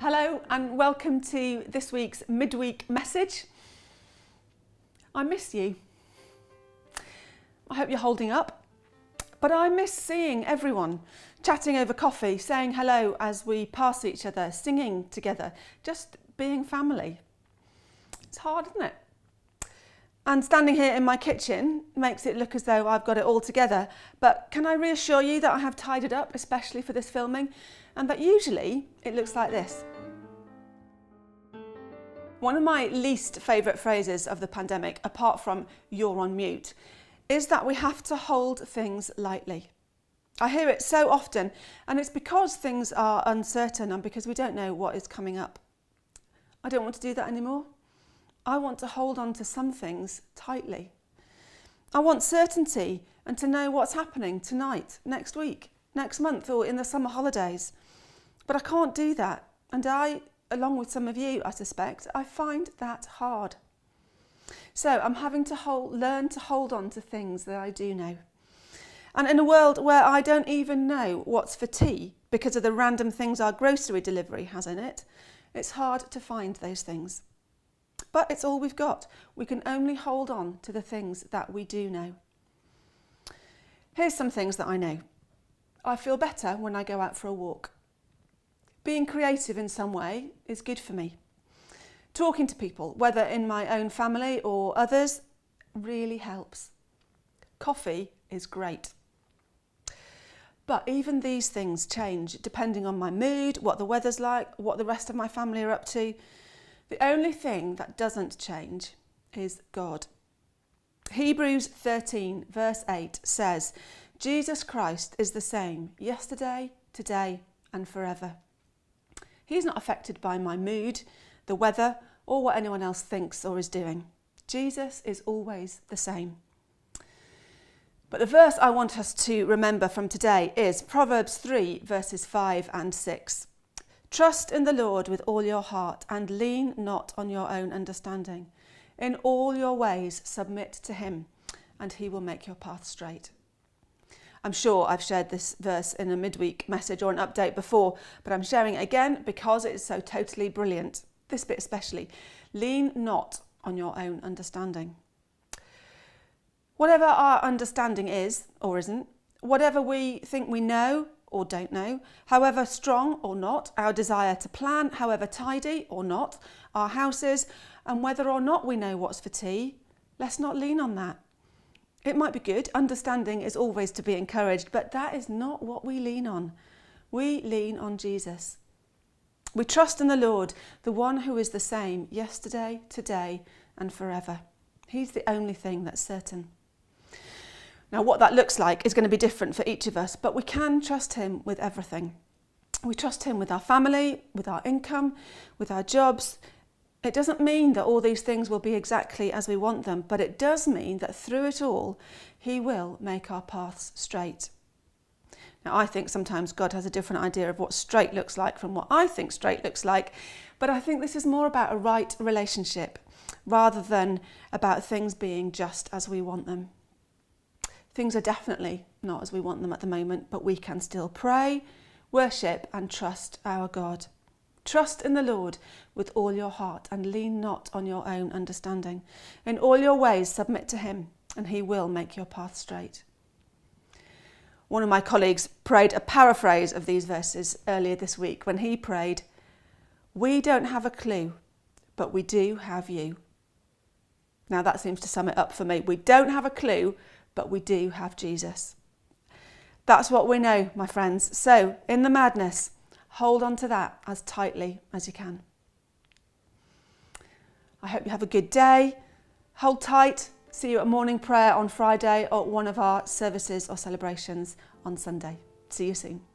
Hello and welcome to this week's Midweek Message. I miss you. I hope you're holding up. But I miss seeing everyone, chatting over coffee, saying hello as we pass each other, singing together, just being family. It's hard, isn't it? And standing here in my kitchen makes it look as though I've got it all together. But can I reassure you that I have tidied up, especially for this filming, and that usually it looks like this. One of my least favourite phrases of the pandemic, apart from "you're on mute," is that we have to hold things lightly. I hear it so often, and it's because things are uncertain and because we don't know what is coming up. I don't want to do that anymore. I want to hold on to some things tightly. I want certainty and to know what's happening tonight, next week, next month, or in the summer holidays. But I can't do that, and I, along with some of you, I suspect, I find that hard. So I'm having to learn to hold on to things that I do know. And in a world where I don't even know what's for tea because of the random things our grocery delivery has in it, it's hard to find those things. But it's all we've got. We can only hold on to the things that we do know. Here's some things that I know. I feel better when I go out for a walk. Being creative in some way is good for me. Talking to people, whether in my own family or others, really helps. Coffee is great. But even these things change depending on my mood, what the weather's like, what the rest of my family are up to. The only thing that doesn't change is God. Hebrews 13 verse 8 says, Jesus Christ is the same yesterday, today and forever. He's not affected by my mood, the weather, or what anyone else thinks or is doing. Jesus is always the same. But the verse I want us to remember from today is Proverbs 3 verses 5 and 6. Trust in the Lord with all your heart and lean not on your own understanding. In all your ways submit to him and he will make your path straight. I'm sure I've shared this verse in a midweek message or an update before, but I'm sharing it again because it is so totally brilliant. This bit especially. Lean not on your own understanding. Whatever our understanding is or isn't, whatever we think we know or don't know, however strong or not, our desire to plan, however tidy or not, our houses, and whether or not we know what's for tea, let's not lean on that. It might be good, understanding is always to be encouraged, but that is not what we lean on. We lean on Jesus. We trust in the Lord, the one who is the same yesterday, today, and forever. He's the only thing that's certain. Now, what that looks like is going to be different for each of us, but we can trust him with everything. We trust him with our family, with our income, with our jobs. It doesn't mean that all these things will be exactly as we want them, but it does mean that through it all, he will make our paths straight. Now, I think sometimes God has a different idea of what straight looks like from what I think straight looks like, but I think this is more about a right relationship rather than about things being just as we want them. Things are definitely not as we want them at the moment, but we can still pray, worship and trust our God. Trust in the Lord with all your heart and lean not on your own understanding. In all your ways submit to him and he will make your path straight. One of my colleagues prayed a paraphrase of these verses earlier this week when he prayed, "We don't have a clue, but we do have you." Now that seems to sum it up for me. We don't have a clue, but we do have Jesus. That's what we know, my friends. So, in the madness, hold on to that as tightly as you can. I hope you have a good day. Hold tight. See you at morning prayer on Friday or one of our services or celebrations on Sunday. See you soon.